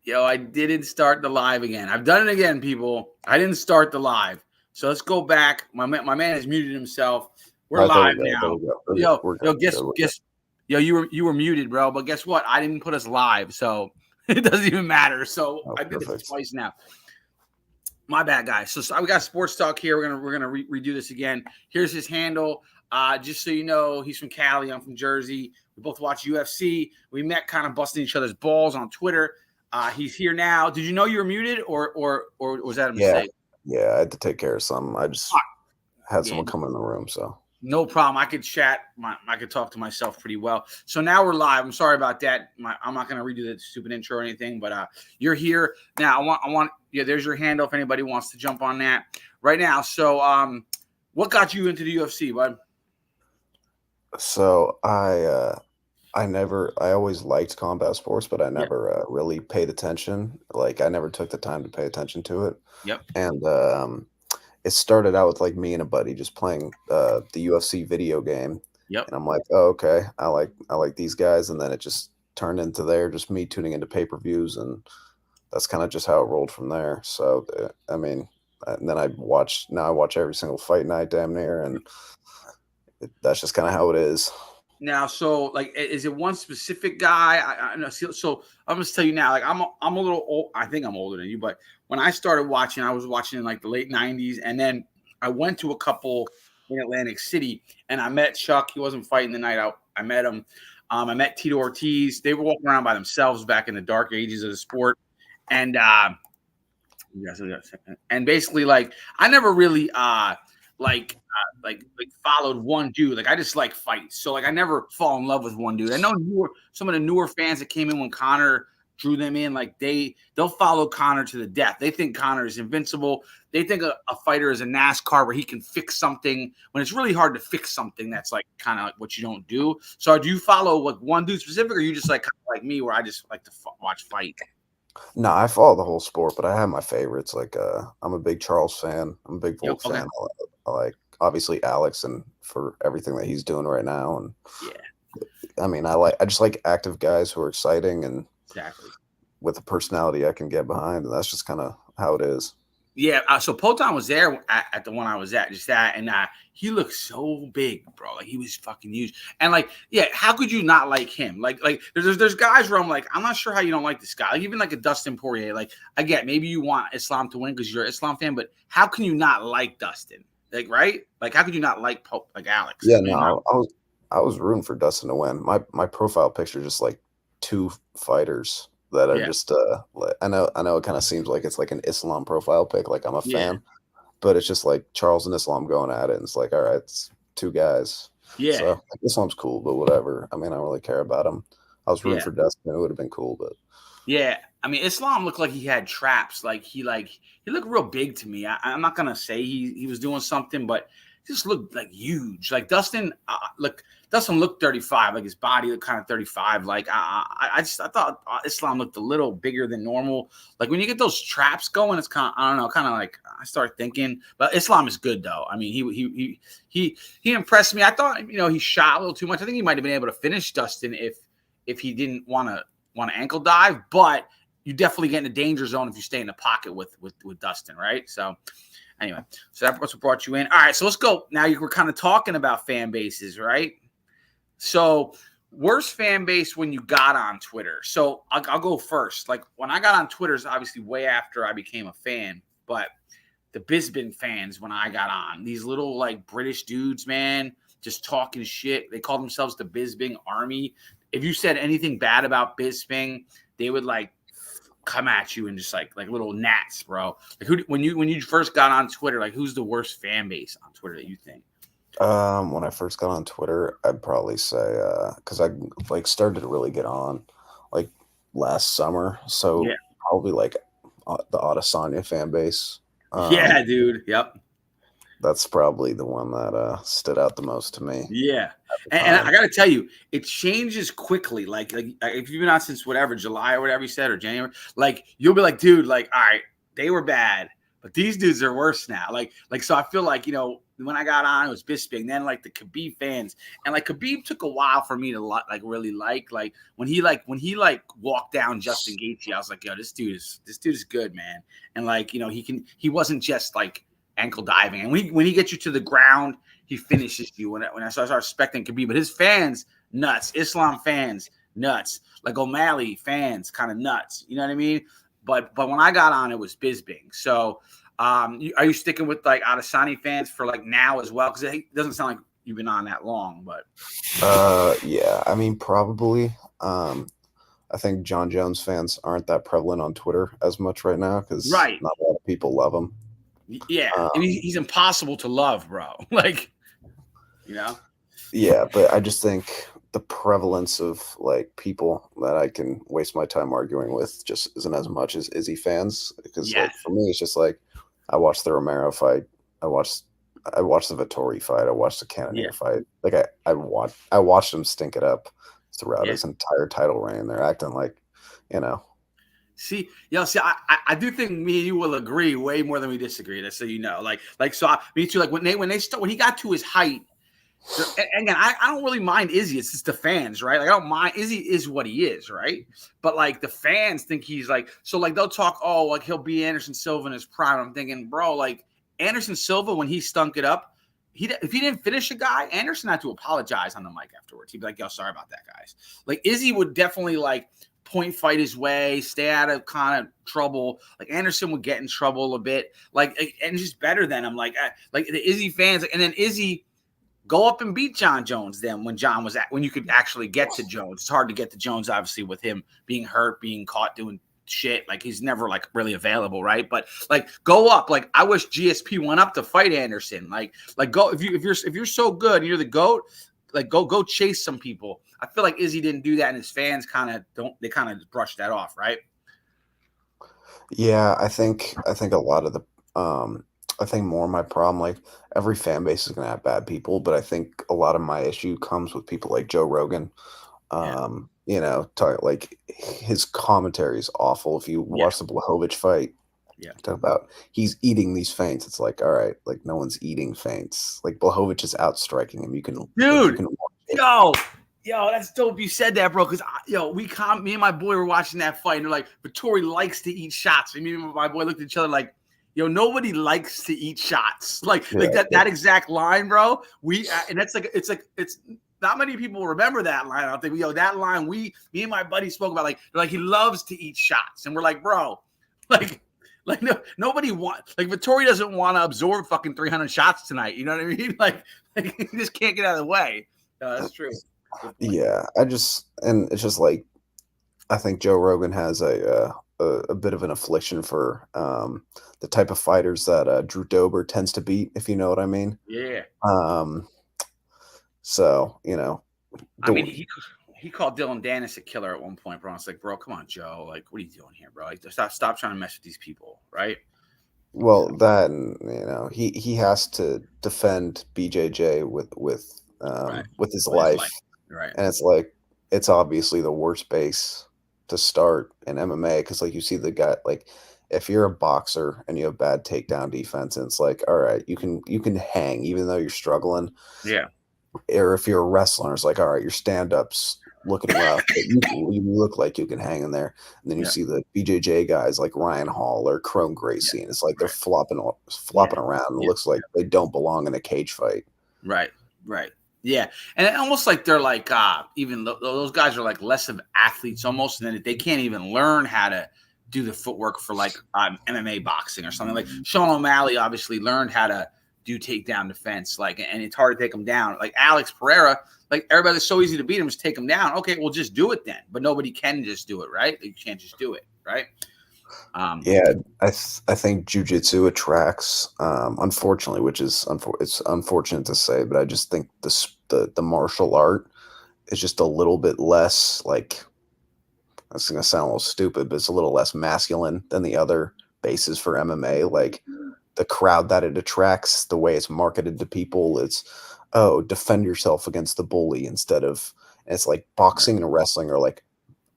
Yo, I didn't start the live again. I've done it again, people. I didn't start the live. So let's go back. My man has muted himself. We're All right, there live we go. There now. we go. We're Yo, good. We're yo, good. guess, We're good. guess, yo, you were muted, bro. But guess what? I didn't put us live, so it doesn't even matter. So Oh, I did this perfect. twice now. My bad, guys. So we got sports talk here. We're gonna redo this again. Here's his handle. Just so you know, he's from Cali. I'm from Jersey. We both watch UFC. We met kind of busting each other's balls on Twitter. He's here now. Did you know you were muted, or was that a mistake? Yeah, I had to take care of something. I just had someone come in the room, so no problem. I could chat. I could talk to myself pretty well. So now we're live. I'm sorry about that. I'm not going to redo the stupid intro or anything, but you're here now. I want. Yeah, there's your handle if anybody wants to jump on that right now. So, what got you into the UFC, bud? So I always liked combat sports, but I never really paid attention. Like I never took the time to pay attention to it. Yep. And it started out with like me and a buddy just playing the UFC video game. Yep. And I'm like, oh, okay, I like these guys, and then it just turned into just me tuning into pay-per-views, and that's kind of just how it rolled from there. So I mean, and then I watch every single fight night damn near, and that's just kind of how it is. Now, so like, is it one specific guy? I know. So I'm gonna tell you now. Like, I'm a little old. I think I'm older than you, but when I started watching, I was watching in like the late '90s, and then I went to a couple in Atlantic City, and I met Chuck. He wasn't fighting the night out. I met him. I met Tito Ortiz. They were walking around by themselves back in the dark ages of the sport, and basically, like, I never really like followed one dude. Like I just like fights. So like I never fall in love with one dude. I know some of the newer fans that came in when Conor drew them in, like they'll follow Conor to the death. They think Conor is invincible. They think a fighter is a NASCAR where he can fix something when it's really hard to fix something. That's like kind of like what you don't do. So do you follow like one dude specific, or you just like kind of like me where I just like to watch fight? No, I follow the whole sport, but I have my favorites. Like I'm a big Charles fan. I'm a big Volk fan. I like obviously Alex and for everything that he's doing right now. And I mean, I just like active guys who are exciting and with a personality I can get behind, and that's just kind of how it is. Yeah, so Poatan was there at the one I was at, just that, and he looked so big, bro. Like he was fucking huge, and like, yeah, how could you not like him? Like there's guys where I'm like, I'm not sure how you don't like this guy. Like even like a Dustin Poirier. Like I get maybe you want Islam to win because you're an Islam fan, but how can you not like Dustin? Like right? Like how could you not like Alex? Yeah, no, I was rooting for Dustin to win. My profile picture just like two fighters that are just I know it kind of seems like it's like an Islam profile pic, like I'm a fan, but it's just like Charles and Islam going at it, and it's like, all right, it's two guys. Yeah. So like, Islam's cool, but whatever. I mean, I don't really care about him. I was rooting for Dustin. It would have been cool, but yeah, I mean, Islam looked like he had traps. Like he looked real big to me. I'm not gonna say he was doing something, but he just looked like huge. Like Dustin looked 35. Like his body looked kind of 35. Like I thought Islam looked a little bigger than normal. Like when you get those traps going, it's kind of, I don't know, kind of like I start thinking. But Islam is good though. I mean, he impressed me. I thought he shot a little too much. I think he might have been able to finish Dustin if he didn't want to ankle dive, but you definitely get in the danger zone if you stay in the pocket with Dustin, right? So anyway, so that's what brought you in. All right, so let's go. Now we're kind of talking about fan bases, right? So worst fan base when you got on Twitter. So I'll go first. Like when I got on Twitter is obviously way after I became a fan, but the Bisping fans when I got on, these little like British dudes, man, just talking shit. They call themselves the Bisping Army. If you said anything bad about Bisping, they would like come at you and just like little gnats, bro. Like when you first got on Twitter, like who's the worst fan base on Twitter that you think? When I first got on Twitter, I'd probably say because I like started to really get on like last summer, so probably like the Adesanya fan base. Yeah, dude. Yep. That's probably the one that stood out the most to me. Yeah. And I got to tell you, it changes quickly. Like if you've been on since whatever, July or whatever you said, or January, like you'll be like, dude, like, all right, they were bad. But these dudes are worse now. So I feel like, when I got on, it was Bisping. Then like the Khabib fans, and like Khabib took a while for me to really like when he walked down Justin Gaethje. I was like, yo, this dude is good, man. And like, he wasn't just like ankle diving. And when he gets you to the ground, he finishes you. When I started respecting Khabib, but his fans nuts, Islam fans nuts, like O'Malley fans kind of nuts. You know what I mean? But when I got on, it was Bisping. So are you sticking with like Adesanya fans for like now as well? Because it doesn't sound like you've been on that long. But yeah, I mean probably. I think John Jones fans aren't that prevalent on Twitter as much right now because not a lot of people love him. Yeah, and he's impossible to love, bro. Like, Yeah, but I just think the prevalence of like people that I can waste my time arguing with just isn't as much as Izzy fans. Because like for me, it's just like I watched the Romero fight, I watched the Vettori fight, I watched the Cannonier fight. Like I watched him stink it up throughout his entire title reign. They're acting like, See, I do think me and you will agree way more than we disagree. That's so me too. Like when he got to his height. And again, I don't really mind Izzy. It's just the fans, right? Like I don't mind. Izzy is what he is, right? But like the fans think he's like, so like they'll talk, oh, like he'll be Anderson Silva in his prime. I'm thinking, bro, like Anderson Silva when he stunk it up, if he didn't finish a guy, Anderson had to apologize on the mic afterwards. He'd be like, yo, sorry about that, guys. Like Izzy would definitely like point fight his way, stay out of kind of trouble. Like Anderson would get in trouble a bit, like and just better than him. Like the Izzy fans, and then Izzy. Go up and beat John Jones then when you could actually get to Jones. It's hard to get to Jones, obviously, with him being hurt, being caught doing shit. Like he's never like really available, right? But like go up. Like I wish GSP went up to fight Anderson. Like go if you're so good and you're the GOAT, like go chase some people. I feel like Izzy didn't do that, and his fans kind of brushed that off, right? Yeah, I think a lot of the I think more my problem, like every fan base is going to have bad people, but I think a lot of my issue comes with people like Joe Rogan. Like his commentary is awful. If you watch the Blachowicz fight, talk about he's eating these feints. It's like, all right, like no one's eating feints. Like Blachowicz is outstriking him. Yo, that's dope you said that, bro. Because me and my boy were watching that fight, and they're like, Vettori likes to eat shots. And me and my boy looked at each other like, yo, nobody likes to eat shots. Like that exact line, bro. And that's like it's not many people remember that line. I don't think that line me and my buddy spoke about like he loves to eat shots. And we're like, bro, nobody Vettori doesn't want to absorb fucking 300 shots tonight. You know what I mean? Like he just can't get out of the way. That's true. Yeah, and it's just like I think Joe Rogan has a bit of an affliction for the type of fighters that Drew Dober tends to beat, if you know what I mean. Yeah. So I mean, he called Dylan Dennis a killer at one point, bro. I was like, bro, come on, Joe. Like, what are you doing here, bro? Like, stop trying to mess with these people, right? Well, that and he has to defend BJJ with his life. Right. And it's like it's obviously the worst base to start in MMA because like you see the guy like if you're a boxer and you have bad takedown defense and it's like all right you can hang even though you're struggling, or if you're a wrestler it's like all right your stand-ups looking rough but you look like you can hang in there, and then you see the BJJ guys like Ryan Hall or Chrome Gracie and it's like they're flopping around and it looks like they don't belong in a cage fight. Right. Yeah, and almost like they're like even those guys are like less of athletes almost, and then they can't even learn how to do the footwork for like MMA boxing or something. Like Sean O'Malley obviously learned how to do takedown defense, like, and it's hard to take him down. Like Alex Pereira, like everybody's so easy to beat him, just take him down. Okay, well just do it then, but nobody can just do it, right? You can't just do it, right? I think jiu-jitsu attracts, unfortunately, which is it's unfortunate to say, but I just think the martial art is just a little bit less like, that's going to sound a little stupid, but it's a little less masculine than the other bases for MMA. Like the crowd that it attracts, the way it's marketed to people, it's, defend yourself against the bully instead of, and it's like boxing and wrestling are like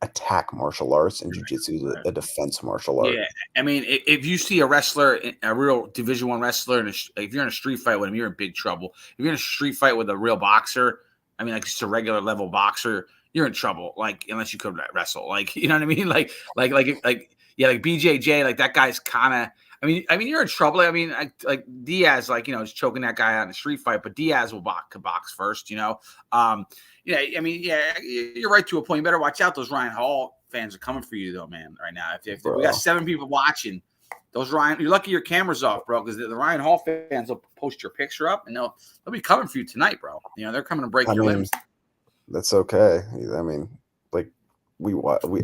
attack martial arts, and jiu-jitsu is a defense martial art. Yeah, I mean, if you see a wrestler, a real Division I wrestler, and if you're in a street fight with him, you're in big trouble. If you're in a street fight with a real boxer, I mean, like just a regular level boxer, you're in trouble. Like unless you could wrestle, like you know what I mean? Like BJJ, like that guy's kind of. I mean, you're in trouble. I mean, like Diaz, like is choking that guy out in a street fight, but Diaz will box first. Yeah, I mean, yeah, you're right to a point. You better watch out. Those Ryan Hall fans are coming for you, though, man. Right now, if we got 7 people watching, those Ryan, you're lucky your camera's off, bro, because the Ryan Hall fans will post your picture up, and they'll be coming for you tonight, bro. They're coming to break your limbs. That's okay. I mean, like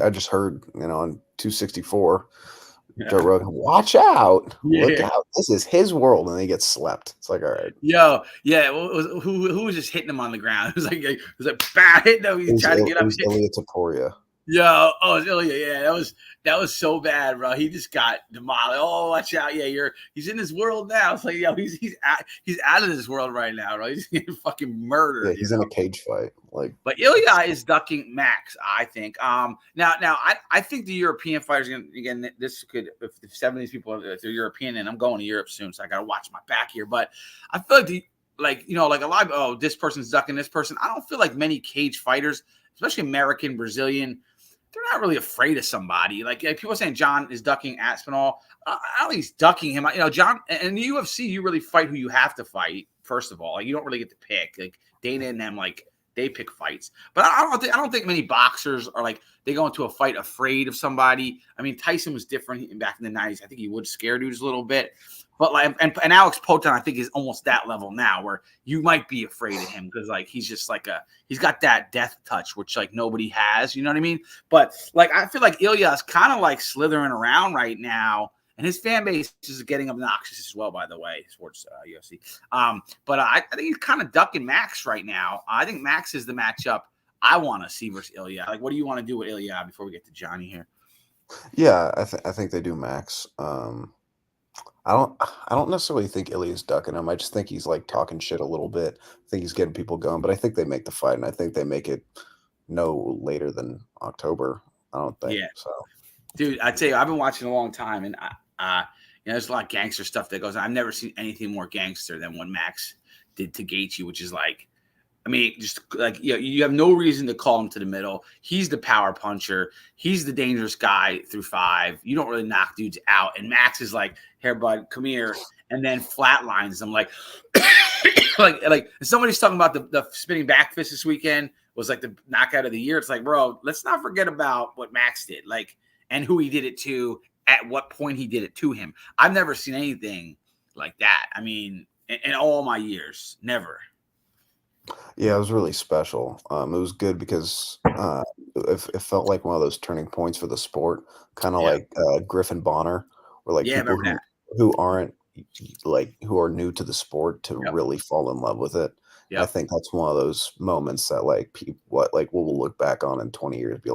I just heard, on 264. Joe Rogan, watch out! Yeah. Look out! This is his world, and he gets slept. It's like, all right, yo, yeah. Who was just hitting him on the ground? It was like bad hitting him. He's trying to get up. Ilia Topuria. Yo, Ilya, yeah, that was so bad, bro. He just got demolished. Oh, watch out! Yeah, he's in his world now. It's like, yo, he's out of this world right now, bro. He's getting fucking murdered. Yeah, he's in a cage fight, But Ilya is ducking Max, I think. Now, I think the European fighters again. This could, if 7 of these people, if they're European, and I'm going to Europe soon, so I got to watch my back here. But I feel like a lot of this person's ducking this person. I don't feel like many cage fighters, especially American, Brazilian. They're not really afraid of somebody. Like people are saying John is ducking Aspinall. I don't think he's ducking him. John, in the UFC, you really fight who you have to fight, first of all. Like, you don't really get to pick. Like Dana and them, they pick fights. But I don't think many boxers are they go into a fight afraid of somebody. I mean, Tyson was different back in the 90s. I think he would scare dudes a little bit. But and Alex Poton, I think, is almost that level now where you might be afraid of him because he's just he's got that death touch, which nobody has. You know what I mean? But I feel like Ilya is kind of slithering around right now, and his fan base is getting obnoxious as well. By the way, sports UFC. But I think he's kind of ducking Max right now. I think Max is the matchup I want to see versus Ilya. What do you want to do with Ilya before we get to Johnny here? Yeah, I think they do Max. I don't necessarily think Ilya's ducking him. I just think he's talking shit a little bit. I think he's getting people going, but I think they make the fight, and I think they make it no later than October. I don't think so. Dude, I tell you, I've been watching a long time, and there's a lot of gangster stuff that goes on. I've never seen anything more gangster than what Max did to Gaethje, which is just you have no reason to call him to the middle. He's the power puncher. He's the dangerous guy through 5. You don't really knock dudes out. And Max is here, bud, come here, and then flatlines them somebody's talking about the spinning back fist this weekend was the knockout of the year. It's bro, let's not forget about what Max did, and who he did it to, at what point he did it to him. I've never seen anything like that. I mean, in all my years, never. Yeah, it was really special. It was good because it felt like one of those turning points for the sport, kind of like Griffin Bonner, where people who aren't who are new to the sport to really fall in love with it. Yeah, I think that's one of those moments that people we'll look back on in 20 years, be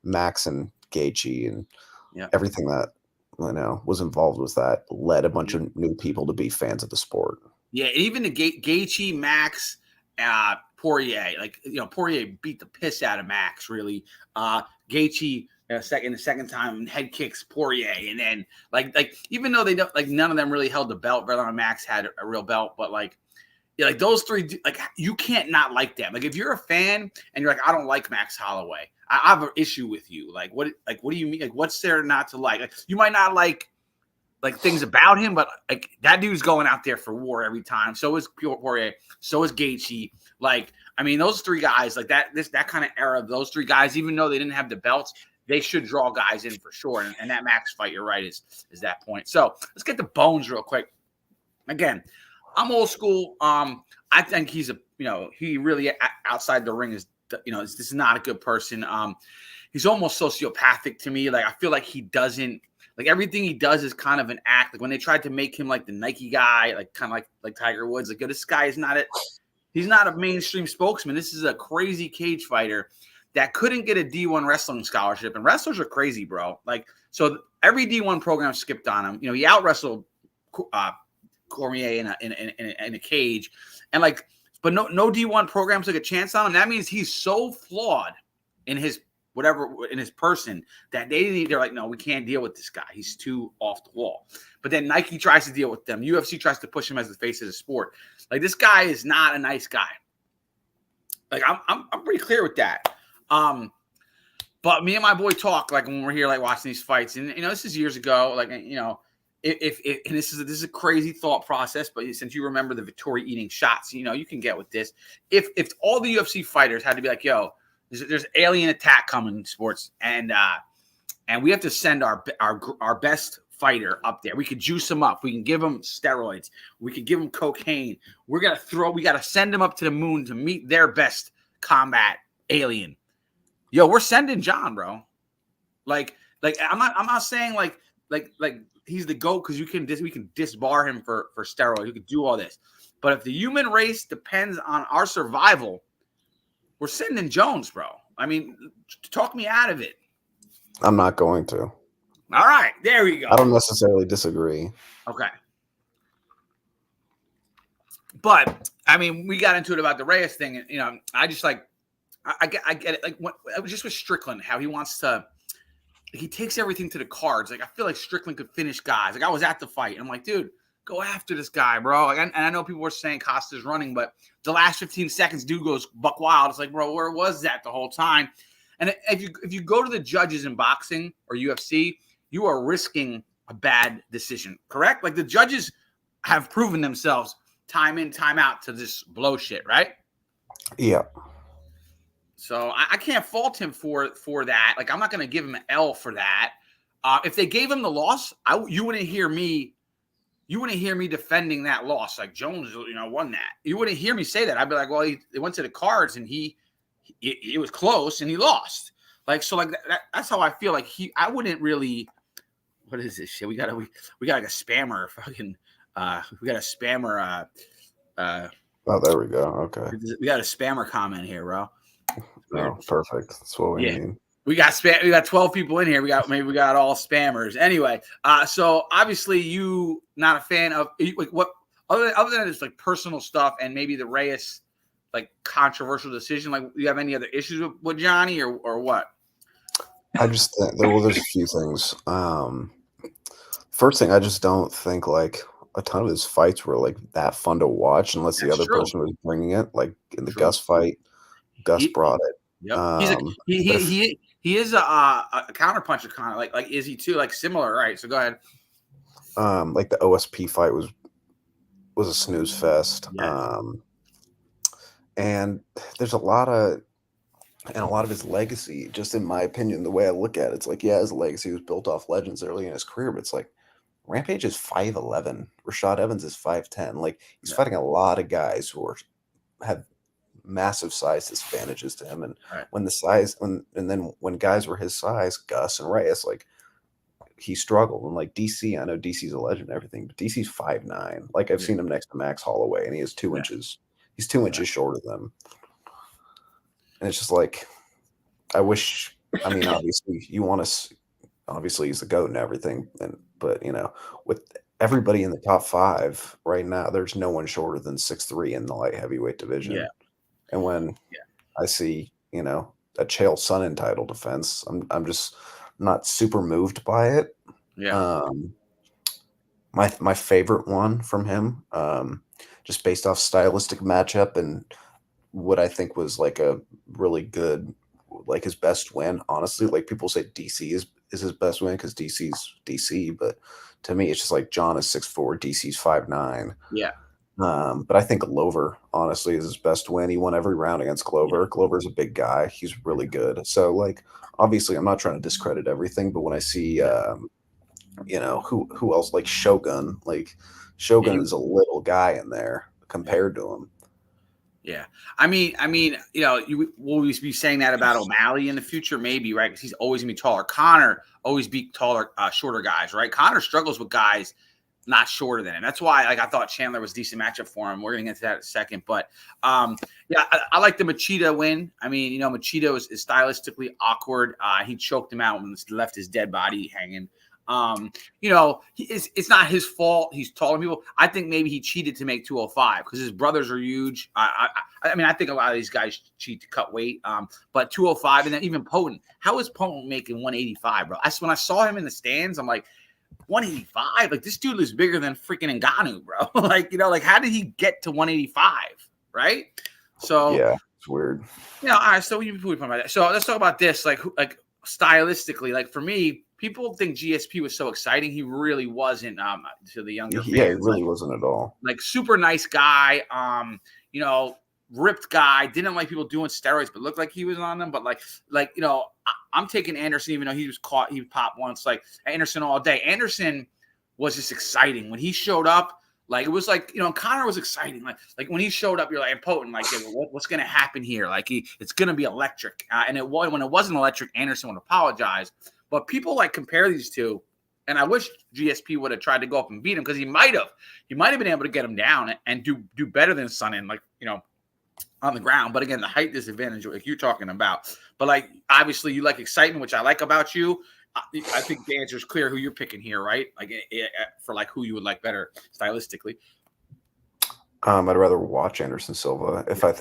Max and Gaethje and everything that was involved with that led a bunch of new people to be fans of the sport. Yeah, even the Gaethje, Max, Poirier, Poirier beat the piss out of Max, really. Gaethje, the second time, head kicks Poirier, and then even though they don't none of them really held the belt, rather Max had a real belt, but those 3, you can't not like them. If you're a fan and you're I don't like Max Holloway, I have an issue with you. What do you mean? What's there not to like? You might not like things about him, but that dude's going out there for war every time. So is Poirier. So is Gaethje. Those 3 guys, that kind of era of those 3 guys, even though they didn't have the belts, they should draw guys in for sure. And that Max fight, you're right, is that point. So let's get the bones real quick. Again, I'm old school. I think he's he really outside the ring is, this is not a good person. He's almost sociopathic to me. I feel like he doesn't, everything he does is kind of an act. When they tried to make him the Nike guy, kind of like Tiger Woods, this guy is he's not a mainstream spokesman. This is a crazy cage fighter that couldn't get a D1 wrestling scholarship. And wrestlers are crazy, bro. So every D1 program skipped on him. He out wrestled Cormier in a cage, and but no D1 program took a chance on him. That means he's so flawed in his whatever in his person that they're like, no, we can't deal with this guy. He's too off the wall. But then Nike tries to deal with them. UFC tries to push him as the face of the sport. Like, this guy is not a nice guy. Like, I'm pretty clear with that. But me and my boy talk like when we're here, like watching these fights, and this is years ago. Like, if and this is a crazy thought process, but since you remember the Vettori eating shots, you can get with this. If all the UFC fighters had to be like, yo, there's alien attack coming in sports, and we have to send our best fighter up there. We could juice him up. We can give him steroids. We could give him cocaine. We got to send him up to the moon to meet their best combat alien. Yo, we're sending John, bro. Like I'm not saying like he's the GOAT because we can disbar him for steroids. We could do all this. But if the human race depends on our survival, we're sending Jones, bro. I mean, talk me out of it. I'm not going to. All right, there we go. I don't necessarily disagree. Okay. But I mean, we got into it about the Reyes thing, and I just like I get it. Like, it was just with Strickland, how he wants to. He takes everything to the cards. Like, I feel like Strickland could finish guys. Like, I was at the fight, and I'm like, dude, go after this guy, bro. Like, and I know people were saying Costa's running, but the last 15 seconds, dude goes buck wild. It's like, bro, where was that the whole time? And if you go to the judges in boxing or UFC, you are risking a bad decision, correct? Like, the judges have proven themselves time in, time out to just blow shit, right? Yeah. So I can't fault him for that. Like, I'm not going to give him an L for that. If they gave him the loss, you wouldn't hear me. You wouldn't hear me defending that loss. Like, Jones, won that. You wouldn't hear me say that. I'd be like, well, he went to the cards and it was close and he lost. Like, so like that's how I feel. Like, I wouldn't really. What is this shit? We got like a spammer. Fucking. We got a spammer. Oh, there we go. Okay. We got a spammer comment here, bro. Oh, perfect. That's what we need. We got 12 people in here. We got all spammers. Anyway, so obviously you not a fan of like what other than this like personal stuff and maybe the Reyes like controversial decision. Like, do you have any other issues with Johnny or what? I just think there's a few things. First thing, I just don't think like a ton of his fights were like that fun to watch unless the other person was bringing it. Like in the Gus fight, Gus brought it. Yep. He is a counterpuncher kind of like is he too like similar, right? So go ahead. Like the OSP fight was a snooze fest. Yes. And there's a lot of his legacy, just in my opinion, the way I look at it, it's like, yeah, his legacy was built off legends early in his career, but it's like Rampage is 5'11", Rashad Evans is 5'10". Like, he's fighting a lot of guys who have massive size disadvantages to him, and when guys were his size, Gus and Reyes, like, he struggled. And like DC, I know DC's a legend and everything, but DC's 5'9". Like, I've seen him next to Max Holloway, and he is 2 inches. He's 2 inches shorter than him. And it's just like, I wish. I mean, obviously, obviously, he's the GOAT and everything, but with everybody in the top 5 right now, there's no one shorter than 6'3" in the light heavyweight division. Yeah. And when I see, a Chael Sonnen title defense, I'm just not super moved by it. Yeah. My favorite one from him, just based off stylistic matchup and what I think was like a really good, like his best win. Honestly, like people say DC is his best win because DC's DC, but to me, it's just like John is 6'4", DC's 5'9". Yeah. But I think Glover, honestly, is his best win. He won every round against Glover. Glover's a big guy. He's really good. So, like, obviously, I'm not trying to discredit everything, but when I see, who else, like Shogun, is a little guy in there compared to him. Yeah. I mean, will we be saying that about O'Malley in the future? Maybe, right? Because he's always going to be taller. Conor always beat taller, shorter guys, right? Conor struggles with guys not shorter than him. That's why, like, I thought Chandler was a decent matchup for him. We're going to get to that in a second. But, I like the Machida win. I mean, Machida is stylistically awkward. He choked him out and left his dead body hanging. You know, it's not his fault. He's taller than people. I think maybe he cheated to make 205 because his brothers are huge. I mean, I think a lot of these guys cheat to cut weight. But 205, and then even Potent. How is Potent making 185, bro? When I saw him in the stands, I'm like, 185? Like, this dude is bigger than freaking Ngannou, bro. Like, you know, like, how did he get to 185, right? So yeah, it's weird. You know, all right. So we talk about that. So let's talk about this. Like stylistically, like for me, people think GSP was so exciting. He really wasn't. To the younger fans, yeah, he really wasn't at all. Like super nice guy. You know, ripped guy. Didn't like people doing steroids, but looked like he was on them. But like you know, I'm taking Anderson, even though he was caught. He popped once. Like Anderson all day. Anderson was just exciting when he showed up. Like, it was like, you know, Conor was exciting. Like when he showed up, you're like, Potent, like, yeah, what's going to happen here? Like, it's going to be electric. And when it wasn't electric, Anderson would apologize. But people, like, compare these two. And I wish GSP would have tried to go up and beat him because he might have. He might have been able to get him down and do better than Sonnen, like, you know, on the ground. But, again, the height disadvantage, like you're talking about. But, like, obviously you like excitement, which I like about you. I think the answer is clear who you're picking here, right? Like for like who you would like better stylistically. I'd rather watch Anderson Silva. If I'd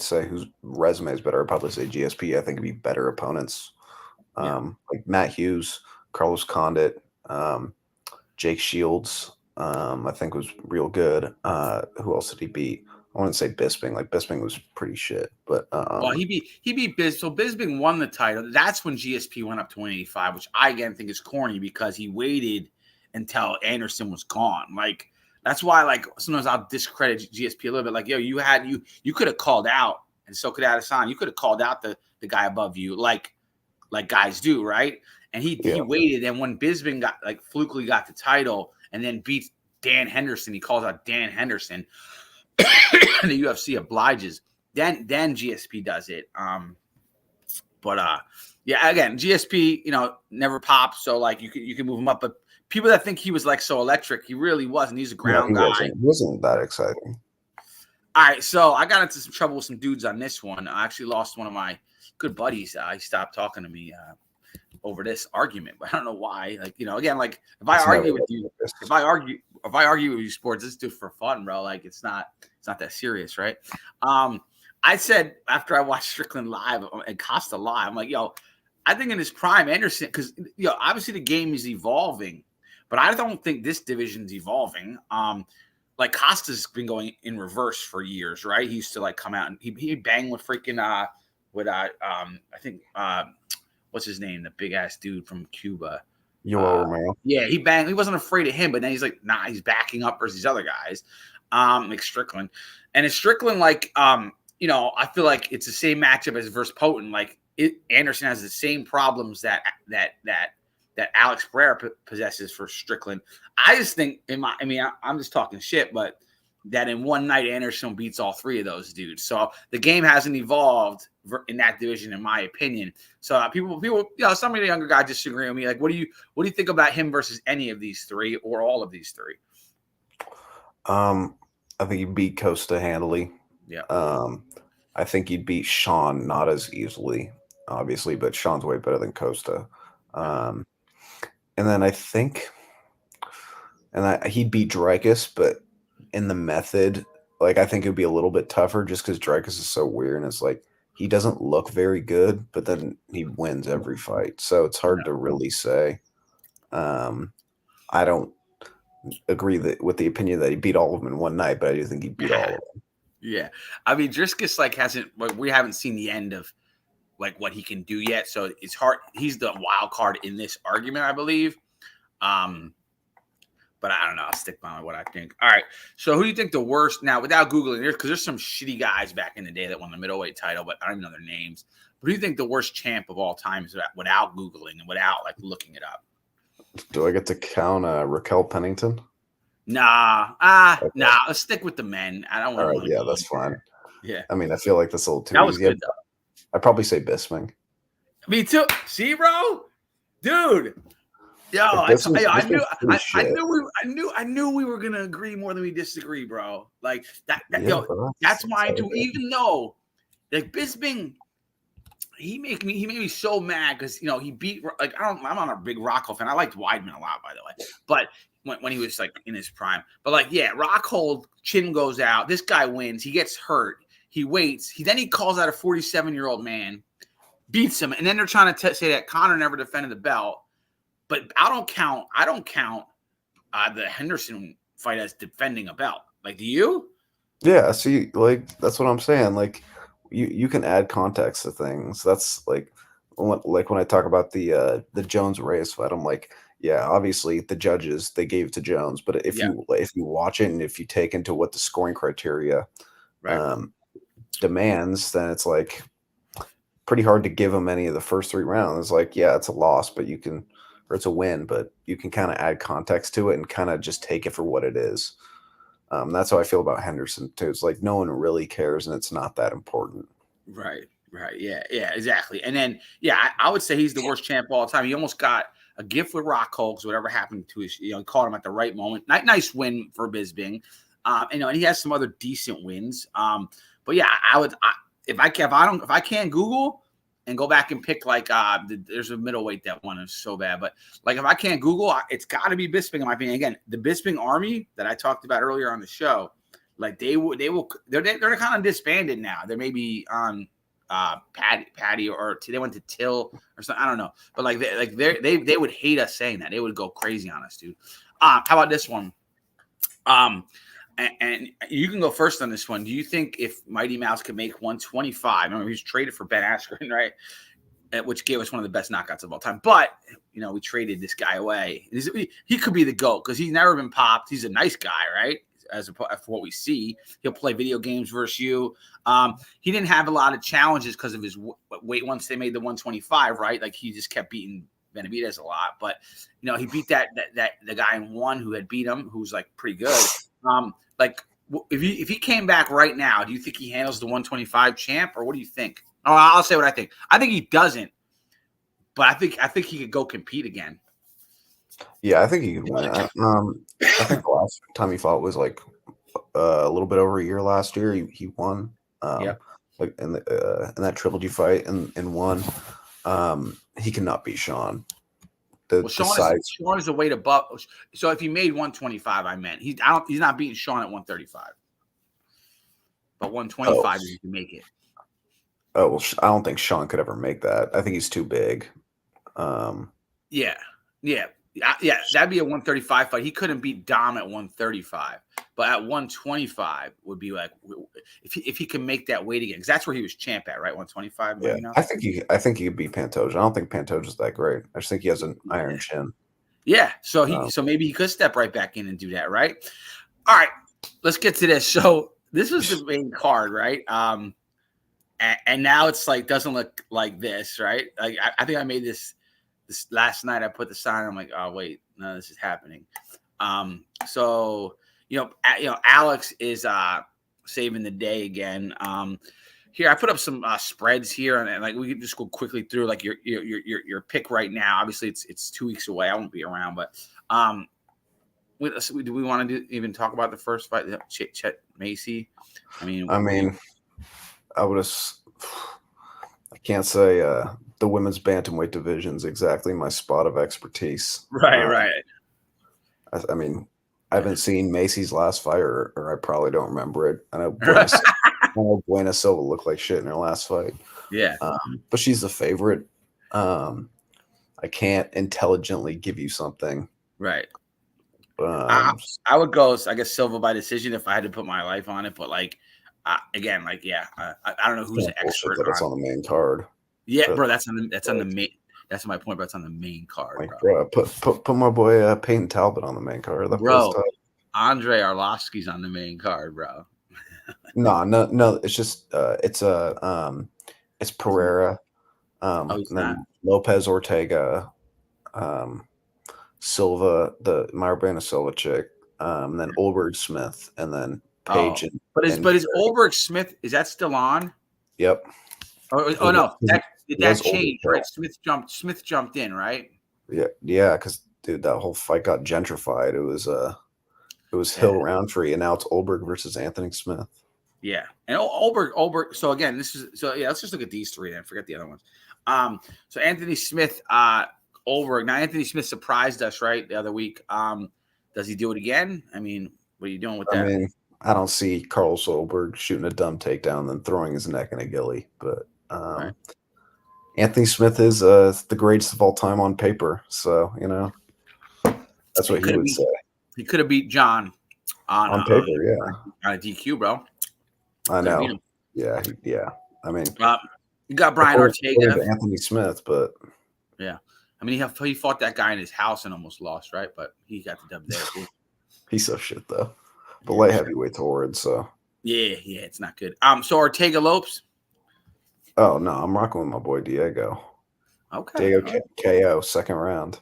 say whose resume is better, I'd probably say GSP. I think it'd be better opponents. Like Matt Hughes, Carlos Condit, Jake Shields, I think was real good. Who else did he beat? I wouldn't say Bisping. Like Bisping was pretty shit, but well, he beat Biz. So Bisping won the title. That's when GSP went up to 185, which I again think is corny because he waited until Anderson was gone. Like that's why, like sometimes I'll discredit GSP a little bit. Like yo, you could have called out, and so could Adesanya. You could have called out the guy above you, like guys do, right? And he waited, and when Bisping got flukily got the title, and then beats Dan Henderson, he calls out Dan Henderson. And the UFC obliges. Then GSP does it. Yeah, again, GSP, you know, never pops, so like you can move him up. But people that think he was like so electric, he really wasn't. He's a ground guy. He wasn't that exciting. All right, so I got into some trouble with some dudes on this one. I actually lost one of my good buddies. He stopped talking to me over this argument, but I don't know why. Like, you know, again, like if I argue with you, if I argue with you, sports, this dude for fun, bro. Like it's not that serious, right? I said after I watched Strickland live and Costa live, I'm like, yo, I think in his prime, Anderson, because you know, obviously the game is evolving, but I don't think this division's evolving. Like Costa's been going in reverse for years, right? He used to like come out and he banged with freaking I think what's his name, the big ass dude from Cuba. Yoel Romero. Yeah, he banged. He wasn't afraid of him, but then he's like, nah, he's backing up versus these other guys, like Strickland. And it's Strickland, like, you know, I feel like it's the same matchup as versus Potent. Like, Anderson has the same problems that Alex Pereira possesses for Strickland. I just think, I'm just talking shit, but that in one night Anderson beats all three of those dudes. So the game hasn't evolved in that division, in my opinion. So people, you know, some of the younger guys disagree with me. Like, what do you think about him versus any of these three or all of these three? I think he beat Costa handily. Yeah. I think he'd beat Sean not as easily, obviously, but Sean's way better than Costa. And then I think, he'd beat Dreykus, but in the method, like I think it'd be a little bit tougher just because Dreykus is so weird and it's like he doesn't look very good, but then he wins every fight. So it's hard to really say. I don't agree with the opinion that he beat all of them in one night, but I do think he beat all of them. Yeah. I mean, Dreykus we haven't seen the end of like what he can do yet. So it's hard. He's the wild card in this argument, I believe. But I don't know. I'll stick by what I think. All right. So who do you think the worst now without Googling because there's some shitty guys back in the day that won the middleweight title, but I don't even know their names. But who do you think the worst champ of all time is without Googling and without like looking it up? Do I get to count Raquel Pennington? Nah. Nah. Let's stick with the men. I don't want to. All right. Yeah, that's fine. Yeah. I mean, I feel like that's a little too that was easy. Good, though. I'd probably say Bisping. Me too. See, bro? Dude. Yo, I knew we were gonna agree more than we disagree, bro. Like that. Yo, that's mine too. Even though, like Bisping, he made me so mad because he beat like I'm not a big Rockhold fan. I liked Weidman a lot, by the way, but when he was like in his prime. But like Rockhold, chin goes out. This guy wins. He gets hurt. He waits. He calls out a 47-year-old man, beats him, and then they're trying to say that Conor never defended the belt. But I don't count the Henderson fight as defending a belt. Like, do you? Yeah. See, like that's what I'm saying. Like, you can add context to things. That's like when I talk about the Jones Reyes fight, I'm like, yeah, obviously the judges they gave it to Jones, but if you watch it and if you take into what the scoring criteria demands, then it's like pretty hard to give him any of the first 3 rounds. Like, yeah, it's a loss, but you can, or it's a win, but you can kind of add context to it and kind of just take it for what it is. That's how I feel about Henderson too. It's like no one really cares, and it's not that important. Right. Yeah, exactly. And then, I would say he's the worst champ of all time. He almost got a gift with Rockhold because whatever happened to his, he caught him at the right moment. Nice win for Bisping. And he has some other decent wins. But I would, if I can't Google and go back and pick like there's a middleweight that one is so bad, but like if I can't Google, it's got to be Bisping in my opinion. Again, the Bisping army that I talked about earlier on the show, like they're kind of disbanded now. They may be on Patty or they went to Till or something. I don't know, but they would hate us saying that. They would go crazy on us, dude. How about this one? And you can go first on this one. Do you think if Mighty Mouse could make 125? Remember, he was traded for Ben Askren, right? Which gave us one of the best knockouts of all time. But, we traded this guy away. He could be the GOAT because he's never been popped. He's a nice guy, right? For what we see. He'll play video games versus you. He didn't have a lot of challenges because of his weight once they made the 125, right? Like, he just kept beating Benavidez a lot. But, he beat the guy in one who had beat him, who's, like, pretty good. If he came back right now, do you think he handles the 125 champ, or what do you think? Oh, I'll say what I think. I think he doesn't, but I think he could go compete again. Yeah, I think he could win. I think the last time he fought was like a little bit over a year last year. He won. Like in that trilogy fight and won. He cannot beat Sean. Sean is a weight above. So if he made 125, I meant he's not beating Sean at 135, but 125 he can make it. Oh well, I don't think Sean could ever make that. I think he's too big. Yeah, that'd be a 135 fight. He couldn't beat Dom at 135, but at 125 would be like if he can make that weight again, because that's where he was champ at, right? 125. Yeah, I think he could beat Pantoja. I don't think Pantoja's that great. I just think he has an iron chin. Yeah, so maybe he could step right back in and do that, right? All right, let's get to this. So this was the main card, right? And now it's like doesn't look like this, right? Like I think I made this last night. I put the sign. I'm like, oh wait, no, this is happening. So Alex is saving the day again. Here I put up some spreads here, and like we can just go quickly through like your pick right now. Obviously, it's 2 weeks away. I won't be around, but do we want to even talk about the first fight, Chet Macy? I mean, I would have. I can't say the women's bantamweight division is exactly my spot of expertise. Right. I mean, I haven't seen Macy's last fight, or I probably don't remember it. I know Buena Silva looked like shit in her last fight. Yeah, but she's the favorite. I can't intelligently give you something. Right. I would go, I guess, Silva by decision if I had to put my life on it, but like. Again, like I don't know who's the expert. That it's on the main card. Yeah, bro, that's on the main. That's my point, but it's on the main card. Like, bro, put my boy Peyton Talbot on the main card. Bro, Andre Arlovsky's on the main card, bro. No. It's just it's Pereira, and then Lopez Ortega, Silva, the Marabena Silva chick, and then Olberg Smith, and then Page. But is Olberg Smith, is that still on? Yep. Oh no, that changed, right? Smith jumped in, right? Yeah, because dude, that whole fight got gentrified. It was Hill Roundtree, and now it's Olberg versus Anthony Smith. Yeah, and Olberg. So again, let's just look at these three then. Forget the other ones. So Anthony Smith, Olberg. Now Anthony Smith surprised us, right, the other week. Does he do it again? I mean, what are you doing with that? I mean, I don't see Carl Solberg shooting a dumb takedown then throwing his neck in a ghillie, but Right. Anthony Smith is the greatest of all time on paper. So, that's what he would say. He could have beat John on paper, yeah. On a DQ, bro. I know. Yeah. I mean, you got Brian Ortega. Anthony Smith, but. Yeah. I mean, he fought that guy in his house and almost lost, right? But he got the dub there, too. He's so shit, though. But light heavyweight's horrid, so. Yeah, it's not good. So Ortega Lopes. Oh no, I'm rocking with my boy Diego. Okay. Diego KO, second round.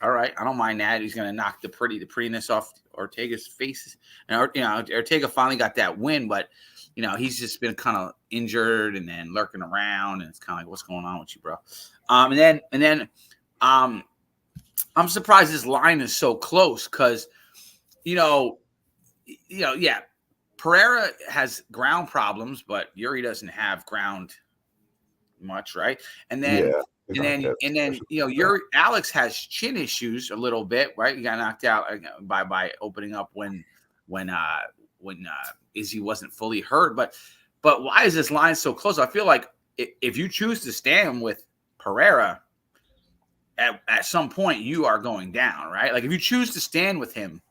All right, I don't mind that. He's gonna knock the prettiness off Ortega's face, and Ortega finally got that win, but he's just been kind of injured and then lurking around, and it's kind of like, what's going on with you, bro? And then I'm surprised this line is so close because, Pereira has ground problems, but Yuri doesn't have ground much, right? And then your Alex has chin issues a little bit, right? He got knocked out by opening up when Izzy wasn't fully hurt, but why is this line so close? I feel like if you choose to stand with Pereira, at some point you are going down, right? Like if you choose to stand with him,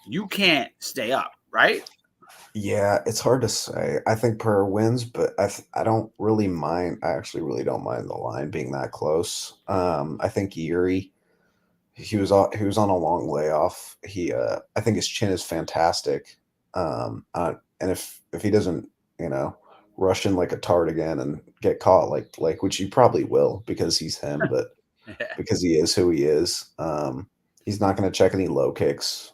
you can't stay up, right? Yeah, it's hard to say. I think Pereira wins, but I don't really mind. I actually really don't mind the line being that close. I think Yuri, he was on a long layoff. I think his chin is fantastic. And if he doesn't, rush in like a tart again and get caught like which he probably will because he's him, but because he is who he is, he's not going to check any low kicks.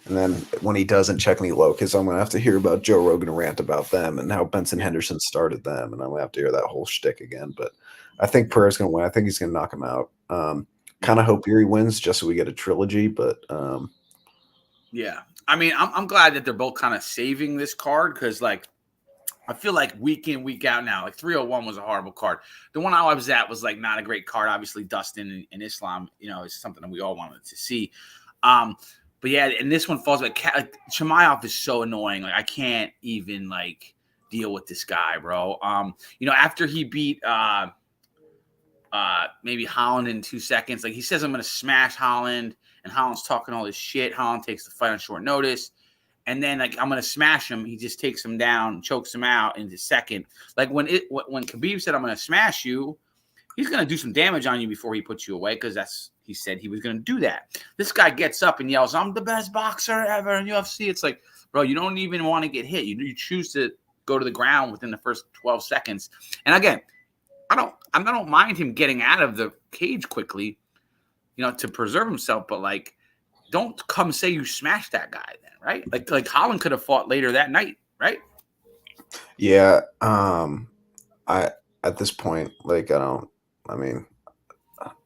And then when he doesn't check any low kicks, I'm going to have to hear about Joe Rogan rant about them and how Benson Henderson started them. And I'm going to have to hear that whole shtick again. But I think Pereira's going to win. I think he's going to knock him out. Kind of hope Yuri wins just so we get a trilogy. But yeah, I mean, I'm glad that they're both kind of saving this card because, like, I feel like week in, week out now, like 301 was a horrible card. The one I was at was like not a great card. Obviously, Dustin and Islam, is something that we all wanted to see. But yeah, and this one falls like Chimaev is so annoying. Like I can't even deal with this guy, bro. After he beat maybe Holland in 2 seconds, like he says, I'm gonna smash Holland, and Holland's talking all this shit. Holland takes the fight on short notice, and then I'm gonna smash him. He just takes him down, chokes him out in the second. Like when Khabib said, I'm gonna smash you, he's gonna do some damage on you before he puts you away because he said he was going to do that. This guy gets up and yells, I'm the best boxer ever in UFC. It's like, bro, you don't even want to get hit. You choose to go to the ground within the first 12 seconds. And again, I don't mind him getting out of the cage quickly, to preserve himself. But don't come say you smashed that guy then, right? Like Holland could have fought later that night, right? Yeah. At this point,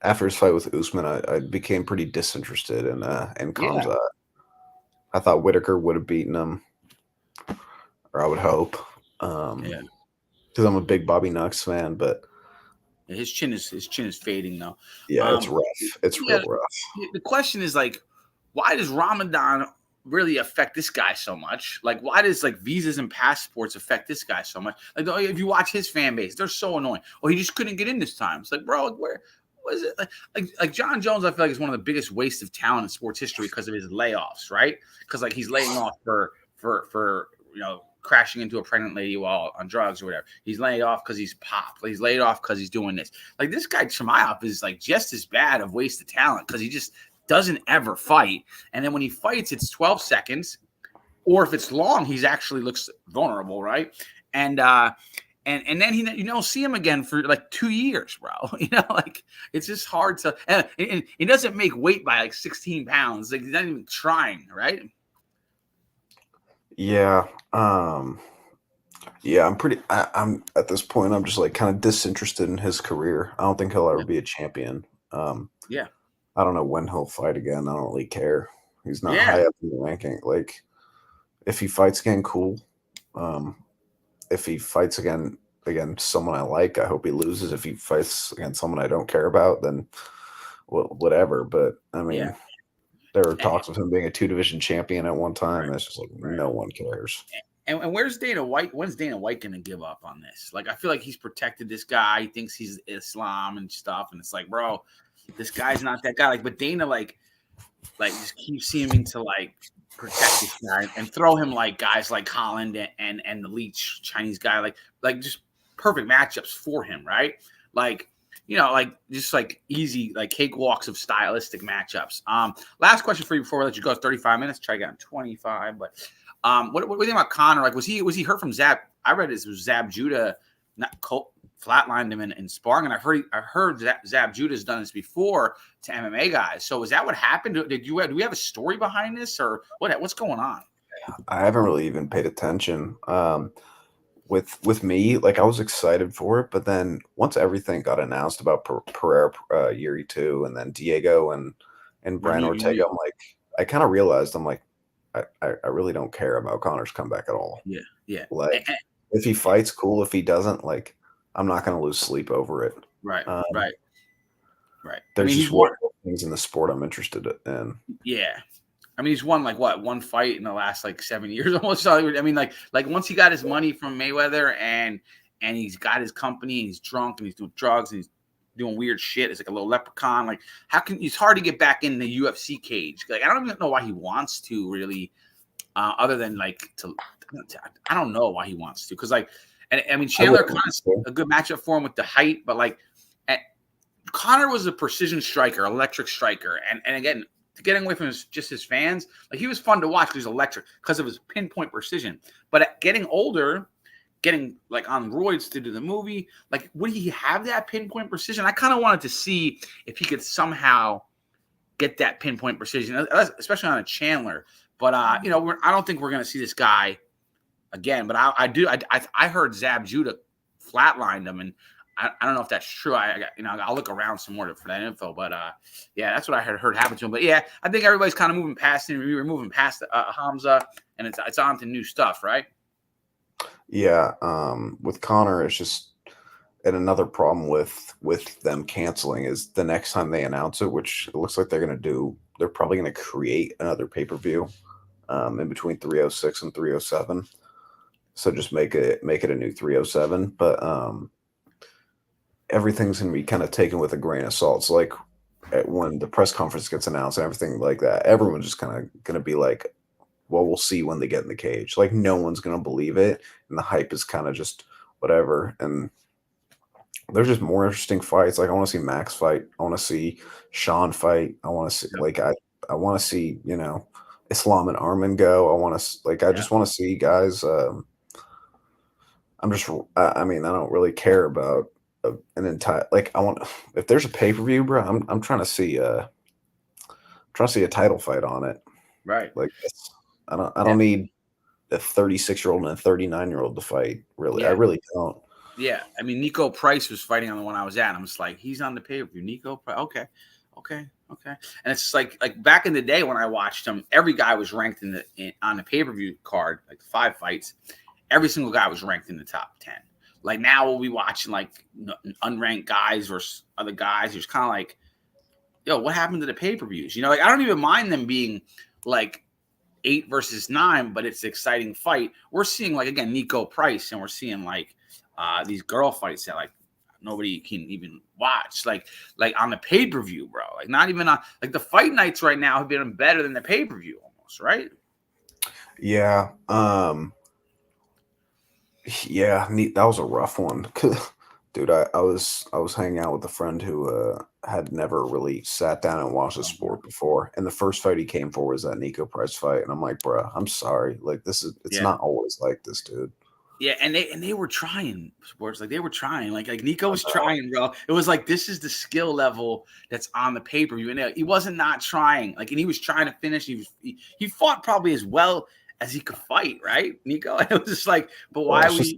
after his fight with Usman, I became pretty disinterested in Khamzat. Yeah. I thought Whitaker would have beaten him, or I would hope. Because I'm a big Bobby Knox fan, but his chin is fading though. Yeah, it's rough. It's real rough. The question is why does Ramadan really affect this guy so much? Like, why does visas and passports affect this guy so much? Like, if you watch his fan base, they're so annoying. Well, he just couldn't get in this time. It's like, bro, where? Was it like John Jones? I feel like is one of the biggest wastes of talent in sports history because of his layoffs, right? Because he's laying off for crashing into a pregnant lady while on drugs or whatever. He's laid off because he's popped. He's laid off because he's doing this. Like this guy Chimaev is just as bad of waste of talent because he just doesn't ever fight. And then when he fights, it's 12 seconds, or if it's long, he's actually looks vulnerable, right? And then you don't see him again for 2 years, bro. It's just hard to. And he doesn't make weight by 16 pounds. He's not even trying, right? Yeah. Yeah. I'm at this point. I'm just kind of disinterested in his career. I don't think he'll ever be a champion. Yeah. I don't know when he'll fight again. I don't really care. He's not high up in the ranking. if he fights again, cool. If he fights again someone I like, I hope he loses. If he fights against someone I don't care about, then whatever. But I Yeah. mean, there were talks of him being a 2-division champion at one time. That's just like no one cares. And where's Dana White? When's Dana White going to give up on this? Like, I feel like he's protected this guy. He thinks he's Islam and stuff. And it's like, bro, this guy's not that guy. Like, but Dana, like just keeps seeming to like protect this guy and throw him like guys like Holland and the Leech Chinese guy, like just perfect matchups for him, right? Like, like just like easy, like cakewalks of stylistic matchups. Last question for you before we let you go. It's 35 minutes. Try to get on 25, but what do you think about Conor? Like, was he hurt from Zab? I read it was Zab Judah, not flatlined him in sparring, and I heard Zab Judah's done this before to MMA guys. So is that what happened? Do we have a story behind this, or what's going on? I haven't really even paid attention. With me, like I was excited for it, but then once everything got announced about Pereira, Yuri 2, and then Diego and Brian Ortega, I'm like, I kind of realized, I'm like, I really don't care about Conor's comeback at all. Yeah. Like, if he fights, cool. If he doesn't, like, I'm not going to lose sleep over it. Right. There's just one things in the sport I'm interested in. Yeah. I mean, he's won like one fight in the last like 7 years almost. I mean, like once he got his money from Mayweather and he's got his company and he's drunk and he's doing drugs and he's doing weird shit. It's like a little leprechaun. Like, it's hard to get back in the UFC cage. Like, I don't even know why he wants to really, other than like I don't know why he wants to. Because like, and I mean, Chandler Connor's a good matchup for him with the height, but like, Conor was a precision striker, electric striker, and again, getting away from his fans, like he was fun to watch because he's electric because of his pinpoint precision. But getting older, getting like on roids to do the movie, like would he have that pinpoint precision? I kind of wanted to see if he could somehow get that pinpoint precision, especially on a Chandler. But I don't think we're going to see this guy again. But I heard Zab Judah flatlined him, and I don't know if that's true. I'll look around some more for that info. But yeah, that's what I heard happen to him. But yeah, I think everybody's kind of moving past him. We were moving past Hamza, and it's on to new stuff, right? Yeah. With Conor, it's just, and another problem with them canceling is the next time they announce it, which it looks like they're going to do, they're probably going to create another pay-per-view in between 306 and 307. So just make it a new 307. But everything's going to be kind of taken with a grain of salt. So like when the press conference gets announced and everything like that, everyone's just kind of going to be like, well, we'll see when they get in the cage. Like no one's going to believe it. And the hype is kind of just whatever. And there's just more interesting fights. Like I want to see Max fight. I want to see Sean fight. I want to see, like, I want to see, Islam and Arman go. I just want to see guys. I don't really care about an entire, like if there's a pay-per-view, bro, I'm trying to see a title fight on it. Right. Like I don't need a 36-year-old and a 39-year-old to fight. Really. Yeah. I really don't. Yeah. I mean, Nico Price was fighting on the one I was at. I'm just like, he's on the pay-per-view. Nico Price. Okay. And it's like back in the day when I watched him, every guy was ranked on the pay-per-view card, like 5 fights. Every single guy was ranked in the top 10. Like now we'll be watching like unranked guys versus other guys. It's kind of like, yo, what happened to the pay-per-views? Like I don't even mind them being like 8 versus 9, but it's an exciting fight. We're seeing like, again, Nico Price, and we're seeing like these girl fights that like nobody can even watch. Like on the pay-per-view, bro. Like not even on, like the fight nights right now have been better than the pay-per-view almost, right? Yeah. Yeah, that was a rough one. Dude, I was hanging out with a friend who had never really sat down and watched a sport before, and the first fight he came for was that Nico Price fight, and I'm like, bro, I'm sorry, like it's not always like this, dude. Yeah, and they were trying sports, like they were trying, like Nico was trying, bro. It was like this is the skill level that's on the pay-per-view, and he wasn't not trying, like, and he was trying to finish. He fought probably as well as he could fight, right, Nico? And it was just like, but why are we?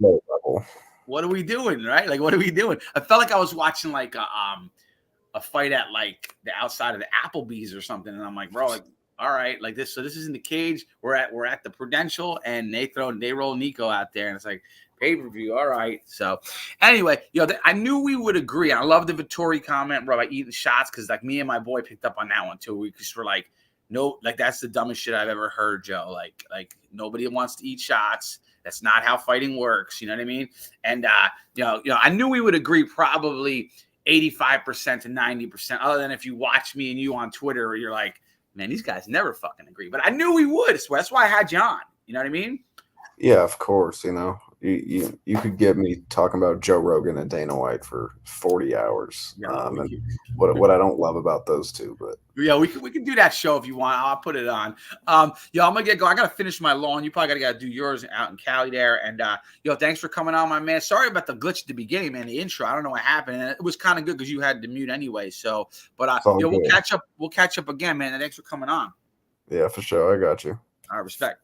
What are we doing, right? Like, what are we doing? I felt like I was watching like a fight at like the outside of the Applebee's or something, and I'm like, bro, like all right, like this. So this is in the cage. We're at the Prudential, and they roll Nico out there, and it's like pay-per-view. All right. So anyway, I knew we would agree. I love the Vettori comment, bro, about eating shots, because like me and my boy picked up on that one too. We just were like, no, like that's the dumbest shit I've ever heard, Joe. Like nobody wants to eat shots. That's not how fighting works. You know what I mean? And I knew we would agree probably 85% to 90%. Other than if you watch me and you on Twitter, you're like, man, these guys never fucking agree. But I knew we would. So that's why I had you on. You know what I mean? Yeah, of course. You could get me talking about Joe Rogan and Dana White for 40 hours. And what I don't love about those two, but yeah, we can do that show if you want. I'll put it on. I'm gonna get going. I gotta finish my lawn. You probably gotta do yours out in Cali there. And thanks for coming on, my man. Sorry about the glitch at the beginning, man. The intro, I don't know what happened, and it was kind of good because you had to mute anyway. So, but we'll catch up. We'll catch up again, man. And thanks for coming on. Yeah, for sure. I got you. All right, respect.